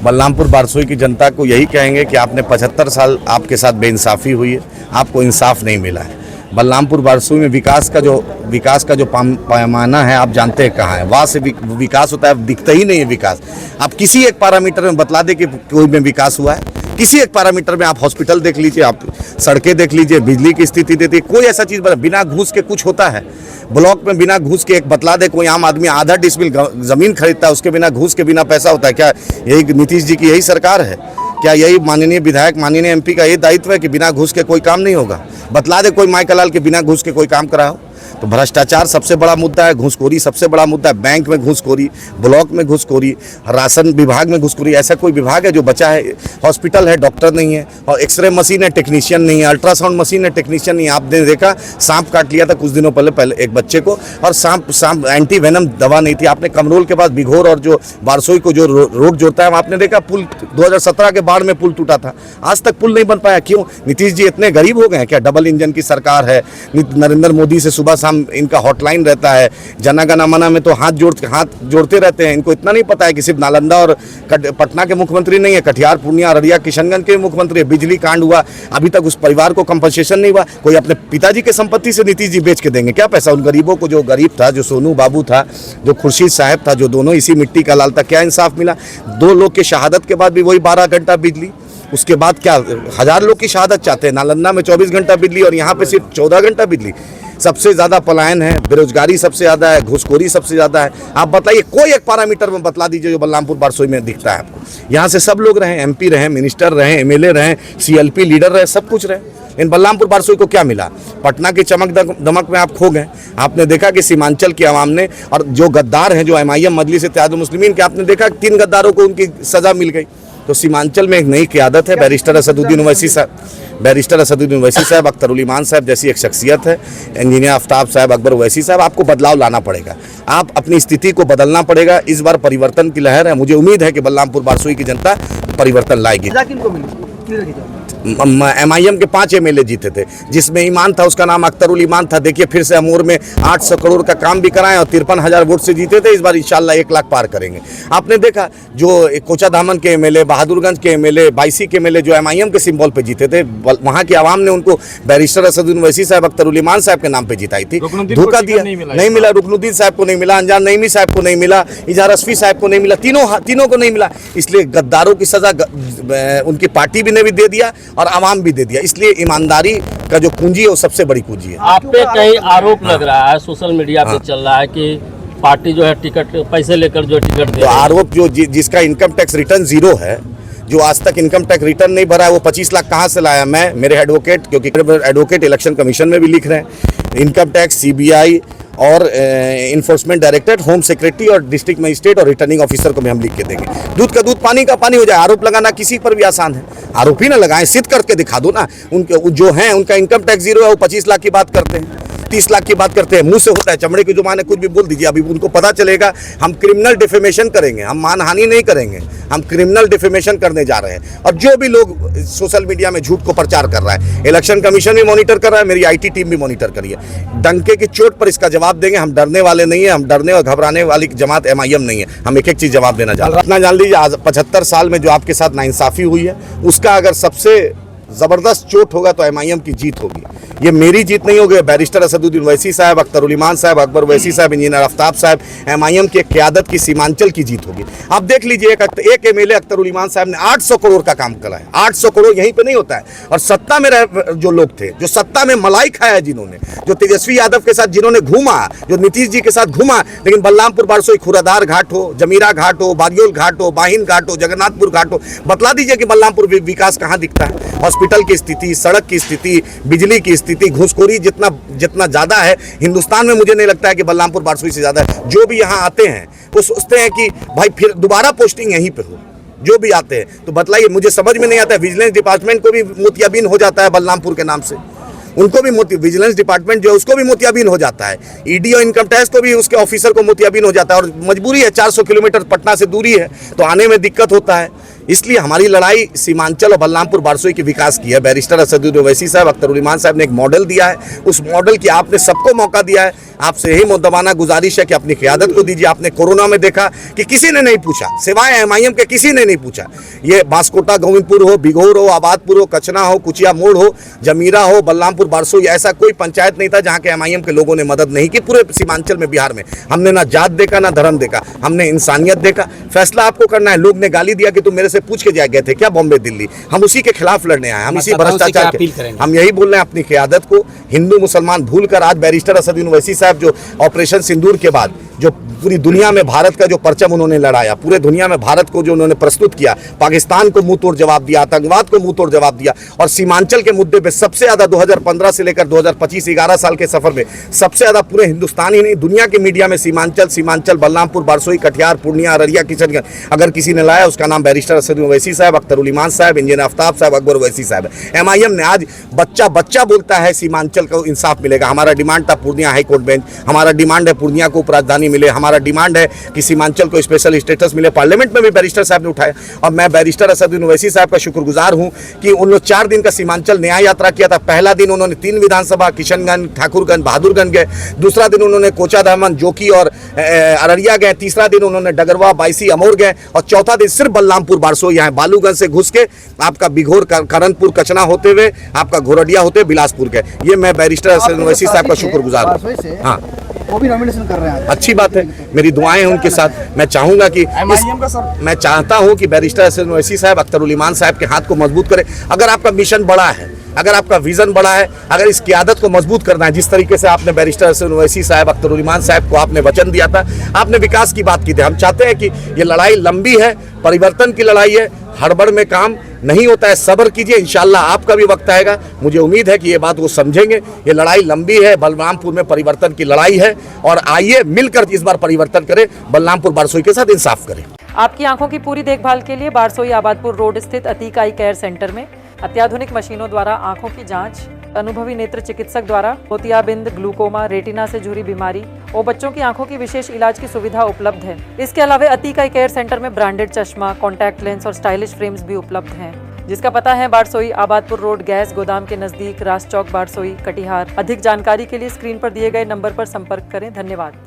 बलरामपुर बारसोई की जनता को यही कहेंगे कि आपने 75 साल आपके साथ बेइंसाफ़ी हुई है, आपको इंसाफ नहीं मिला है। बलरामपुर बारसोई में विकास का जो पैमाना है आप जानते हैं कहाँ है। वहाँ से विकास होता है, दिखता ही नहीं है विकास। आप किसी एक पैरामीटर में बतला दे कि कोई में विकास हुआ है, किसी एक पैरामीटर में आप हॉस्पिटल देख लीजिए, आप सड़कें देख लीजिए, बिजली की स्थिति देती, कोई ऐसा चीज़ बिना घूस के कुछ होता है? ब्लॉक में बिना घूस के एक बतला दे, कोई आम आदमी आधा डिसमिल ज़मीन खरीदता है, उसके बिना घूस के बिना पैसा होता है क्या? यही नीतीश जी की यही सरकार है क्या? यही माननीय विधायक, माननीय एमपी का ये दायित्व है कि बिना घूस के कोई काम नहीं होगा? बतला दे कोई माइकलाल के बिना घूस के कोई काम कराओ। तो भ्रष्टाचार सबसे बड़ा मुद्दा है, घूसखोरी सबसे बड़ा मुद्दा है। बैंक में घूसखोरी, ब्लॉक में घूसखोरी, राशन विभाग में घूसखोरी। ऐसा कोई विभाग है जो बचा है? हॉस्पिटल है, डॉक्टर नहीं है, और एक्सरे मशीन है, टेक्नीशियन नहीं है, अल्ट्रासाउंड मशीन है, टेक्नीशियन नहीं है। आपने देखा सांप काट लिया था कुछ दिनों पहले एक बच्चे को, और सांप एंटी वेनम दवा नहीं थी। आपने कमरोल के पास बिघोर और जो बारसोई को जो रोड जोड़ता है, आपने देखा पुल 2017 के बाढ़ में पुल टूटा था, आज तक पुल नहीं बन पाया। क्यों? नीतीश जी इतने गरीब हो गए हैं क्या? डबल इंजन की सरकार है, नरेंद्र मोदी से सुबह शाम इनका हॉटलाइन रहता है, जनगण मन में तो हाथ जोड़ते रहते हैं। इनको इतना नहीं पता है कि सिर्फ नालंदा और पटना के मुख्यमंत्री नहीं है, कटिहार, पूर्णिया, अररिया, किशनगंज के मुख्यमंत्री है। बिजली कांड हुआ, अभी तक उस परिवार को कंपनसेशन नहीं हुआ। कोई अपने पिताजी की संपत्ति से नीतीश जी बेच के देंगे क्या पैसा उन गरीबों को? जो गरीब था, जो सोनू बाबू था, जो खुर्शीद साहब था, जो दोनों इसी मिट्टी का लाल था, क्या इंसाफ मिला? 2 लोग की शहादत के बाद भी वही 12 घंटा बिजली, उसके बाद क्या 1000 लोग की शहादत चाहते हैं? नालंदा में 24 घंटा बिजली और यहाँ पे सिर्फ 14 घंटा बिजली। सबसे ज़्यादा पलायन है, बेरोजगारी सबसे ज़्यादा है, घूसखोरी सबसे ज़्यादा है। आप बताइए, कोई एक पैरामीटर में बतला दीजिए जो बलरामपुर बारसोई में दिखता है आपको। यहाँ से सब लोग रहे, एमपी रहे, मिनिस्टर रहे, एमएलए रहे, सीएलपी लीडर रहे, सब कुछ रहे। इन बलरामपुर बारसोई को क्या मिला? पटना की चमक दमक में आप खो गए। आपने देखा कि सीमांचल की आवाम ने, और जो गद्दार हैं, जो एमआईएम मजलिस इत्तेहादुल मुस्लिमीन के, आपने देखा 3 गद्दारों को उनकी सज़ा मिल गई। तो सीमांचल में एक नई क़यादत है, बैरिस्टर असदुद्दीन ओवैसी साहब, अख्तर उल ईमान साहब जैसी एक शख्सियत है, इंजीनियर आफ्ताब साहब, अकबर ओवैसी साहब। आपको बदलाव लाना पड़ेगा, आप अपनी स्थिति को बदलना पड़ेगा। इस बार परिवर्तन की लहर है, मुझे उम्मीद है कि बलरामपुर बारसोई की जनता परिवर्तन लाएगी। एमआईएम के 5 एमएलए जीते थे, जिसमें ईमान था, उसका नाम अख्तर उल ईमान था। देखिए फिर से अमूर में 800 करोड़ का काम भी कराएं और 53,000 वोट से जीते थे। इस बार इंशाल्लाह 1 लाख पार करेंगे। आपने देखा जो कोचाधामन के एमएलए, बहादुरगंज के एमएलए, बाइसी के एमएलए जो एमआईएम के सिंबल पे जीते थे, वहाँ की आवाम ने उनको बैरिस्टर असदुद्दीन ओवैसी साहब, अख्तर उल ईमान साहब के नाम पे जिताई थी। धोखा दिया, नहीं मिला। रुकनुद्दीन साहब को नहीं मिला, अंजान नईमी साहब को नहीं मिला, इजहार असफी साहब को नहीं मिला, तीनों को नहीं मिला। इसलिए गद्दारों की सजा उनकी पार्टी भी ने भी दे दिया और आवाम भी दे दिया। इसलिए ईमानदारी का जो पूंजी है वो सबसे बड़ी पूंजी है। आप पे कई आरोप लग रहा है, सोशल मीडिया पे चल रहा है कि पार्टी जो है टिकट पैसे लेकर जो टिकट दे, तो आरोप जो जिसका इनकम टैक्स रिटर्न 0 है, जो आज तक इनकम टैक्स रिटर्न नहीं भरा है, वो 25 लाख कहाँ से लाया? मैं, मेरे एडवोकेट, क्योंकि एडवोकेट इलेक्शन कमीशन में भी लिख रहे हैं, इनकम टैक्स, सीबीआई और इन्फोर्समेंट डायरेक्टरेट, होम सेक्रेटरी और डिस्ट्रिक्ट मजिस्ट्रेट और रिटर्निंग ऑफिसर को भी हम लिख के देंगे। दूध का दूध, पानी का पानी हो जाए। आरोप लगाना किसी पर भी आसान है, आरोप ही ना लगाएं, सिद्ध करके दिखा दो ना। उनके जो हैं, उनका इनकम टैक्स 0 है, वो 25 लाख की बात करते हैं, 30 लाख की बात करते हैं, मुंह से होता है, चमड़े की जुबान है, कुछ भी बोल दीजिए। अभी उनको पता चलेगा हम क्रिमिनल डिफेमेशन करेंगे, हम मानहानि नहीं करेंगे, हम क्रिमिनल डिफेमेशन करने जा रहे हैं। और जो भी लोग सोशल मीडिया में झूठ को प्रचार कर रहा है, इलेक्शन कमीशन भी मॉनिटर कर रहा है, मेरी IT टीम भी मॉनिटर करी है। डंके की चोट पर इसका जवाब देंगे। हम डरने वाले नहीं है, हम डरने और घबराने वाली जमात एमआईएम नहीं है। हम एक एक चीज़ जवाब देना चाहते हैं। इतना जान लीजिए, आज 75 साल में जो आपके साथ नाइंसाफ़ी हुई है, उसका अगर सबसे ज़बरदस्त चोट होगा तो एमआईएम की जीत होगी। ये मेरी जीत नहीं होगी, बैरिस्टर असदुद्दीन ओवैसी साहब, अख्तर उल ईमान साहब, अकबर ओवैसी साहब, इंजीनियर आफ्ताब साहब, एमआईएम की क़यादत की सीमांचल की जीत होगी। आप देख लीजिए, एक एमएलए अख्तर उल ईमान साहब ने 800 करोड़ का काम करा है। 800 करोड़ यहीं पे नहीं होता है। और सत्ता में जो लोग थे, जो सत्ता में मलाई खाया, जिन्होंने, जो तेजस्वी यादव के साथ जिन्होंने घूमा, जो नीतीश जी के साथ घूमा, लेकिन बलरामपुर बारसोई, खुरादार घाट हो, जमीरा घाट हो, बारियोल घाट हो, बाहिन घाट हो, जगन्नाथपुर घाट हो, बतला दीजिए कि बलरामपुर विकास कहाँ दिखता है? हॉस्पिटल की स्थिति, सड़क की स्थिति, बिजली की स्थिति, घूसखोरी जितना ज़्यादा है हिंदुस्तान में, मुझे नहीं लगता है कि बलरामपुर बारसोई से ज़्यादा है। जो भी यहाँ आते हैं वो सोचते हैं कि भाई फिर दोबारा पोस्टिंग यहीं पे हो। जो भी आते हैं तो बतलाइए, मुझे समझ में नहीं आता है। विजिलेंस डिपार्टमेंट को भी मोतियाबिन हो जाता है बलरामपुर के नाम से, उनको भी विजिलेंस डिपार्टमेंट जो है उसको भी मोतियाबिन हो जाता है। ईडी और इनकम टैक्स को भी उसके ऑफिसर को मोतियाबिन हो जाता है। और मजबूरी है, 400 किलोमीटर पटना से दूरी है, तो आने में दिक्कत होता है। इसलिए हमारी लड़ाई सीमांचल और बलरामपुर बारसोई के विकास की है। बैरिस्टर असदुद्दीन ओवैसी साहब, अख्तरुल ईमान साहब ने एक मॉडल दिया है, उस मॉडल की आपने सबको मौका दिया है। आपसे यही मुद्दबाना गुजारिश है कि अपनी क़यादत को दीजिए। आपने कोरोना में देखा कि किसी ने नहीं पूछा, सिवाय MIM के किसी ने नहीं पूछा। ये बांसकोटा गोविंदपुर हो, बिघोर हो, आबादपुर हो, कचना हो, कुचिया मोड़ हो, जमीरा हो, बलरामपुर बारसोई, ऐसा कोई पंचायत नहीं था जहाँ के MIM के लोगों ने मदद नहीं की। पूरे सीमांचल में, बिहार में हमने ना जात देखा ना धर्म देखा, हमने इंसानियत देखा। फैसला आपको करना है। लोग ने गाली दिया कि तुम मेरे से पूछ के जा गए थे क्या बॉम्बे दिल्ली, हम उसी के खिलाफ लड़ने आए, हम इसी भ्रष्टाचार के, हम यही बोल रहे हैं अपनी क़यादत को। हिंदू मुसलमान भूलकर आज बैरिस्टर असदुद्दीन ओवैसी साहब जो ऑपरेशन सिंदूर के बाद जो पूरी दुनिया में भारत का जो परचम उन्होंने लड़ाया, पूरे दुनिया में भारत को जो उन्होंने प्रस्तुत किया, पाकिस्तान को मुंह तोड़ जवाब दिया, आतंकवाद को मुंह तोड़ जवाब दिया, और सीमांचल के मुद्दे पे सबसे ज़्यादा 2015 से लेकर 2025 11 साल के सफर में सबसे ज़्यादा पूरे हिंदुस्तान ही नहीं दुनिया के मीडिया में सीमांचल बलरामपुर बारसोई कटिहार पूर्णिया अररिया किशनगंज अगर किसी ने लाया उसका नाम बैरिस्टर असदुद्दीन ओवैसी साहब, अख्तरुल ईमान साहब, इंजीनियर आफ्ताब साहब, अकबर ओवैसी साहब है। MIM ने आज बच्चा बोलता है सीमांचल को इंसाफ मिलेगा। हमारा डिमांड था पूर्णिया हाई कोर्ट बेंच, हमारा डिमांड है पूर्णिया को उपराजधानी मिले, हमारा डिमांड है कि सीमांचल को स्पेशल स्टेटस मिले। पार्लियामेंट में भी बैरिस्टर साहब ने उठाया और मैं बैरिस्टर असदुद्दीन ओवैसी साहब का शुक्रगुजार हूं कि उन्होंने 4 दिन का सीमांचल न्याय यात्रा किया था। पहला दिन उन्होंने 3 विधानसभा किशनगंज, ठाकुरगंज, बहादुरगंज गए, दूसरा दिन उन्होंने कोचा दामन, जोकी और अररिया गए, तीसरा दिन उन्होंने डगरवा, बायसी, अमोर गए, और चौथा दिन सिर्फ बलरामपुर बारसोई यहाँ बालूगंज से घुस के आपका बिघोर, करणपुर, कचना होते हुए आपका घोरडिया होते हुए बिलासपुर गए। ये मैं बैरिस्टर असदुद्दीन ओवैसी साहब का शुक्रगुजार हूँ। हाँ, वो भी नॉमिनेशन कर रहे हैं। अच्छी बात है, मेरी दुआएं हैं उनके साथ। मैं चाहूंगा कि मैं चाहता हूं कि बैरिस्टर असदुद्दीन ओवैसी साहब अख्तरुल ईमान साहब के हाथ को मजबूत करें। अगर आपका मिशन बड़ा है, अगर आपका विजन बड़ा है, अगर इस क़यादत को मजबूत करना है, जिस तरीके से आपने बैरिस्टर असदुद्दीन ओवैसी साहब, अख्तरुल ईमान साहब को आपने वचन दिया था, आपने विकास की बात की थी। हम चाहते हैं कि ये लड़ाई लंबी है, परिवर्तन की लड़ाई है, हड़बड़ में काम नहीं होता है, सब्र कीजिए, इंशाल्लाह आपका भी वक्त आएगा। मुझे उम्मीद है कि ये बात वो समझेंगे। ये लड़ाई लंबी है, बलरामपुर में परिवर्तन की लड़ाई है, और आइए मिलकर इस बार परिवर्तन करें, बलरामपुर बारसोई के साथ इंसाफ करें। आपकी आंखों की पूरी देखभाल के लिए बारसोई आबादपुर रोड स्थित अतीक आई केयर सेंटर में अत्याधुनिक मशीनों द्वारा आंखों की जांच, अनुभवी नेत्र चिकित्सक द्वारा मोतियाबिंद, ग्लूकोमा, रेटिना से जुड़ी बीमारी और बच्चों की आंखों की विशेष इलाज की सुविधा उपलब्ध है। इसके अलावा अतीक आई केयर सेंटर में ब्रांडेड चश्मा, कॉन्टैक्ट लेंस और स्टाइलिश फ्रेम्स भी उपलब्ध हैं, जिसका पता है बारसोई आबादपुर रोड, गैस गोदाम के नजदीक, रास चौक, बारसोई, कटिहार। अधिक जानकारी के लिए स्क्रीन पर दिए गए नंबर पर संपर्क करें। धन्यवाद।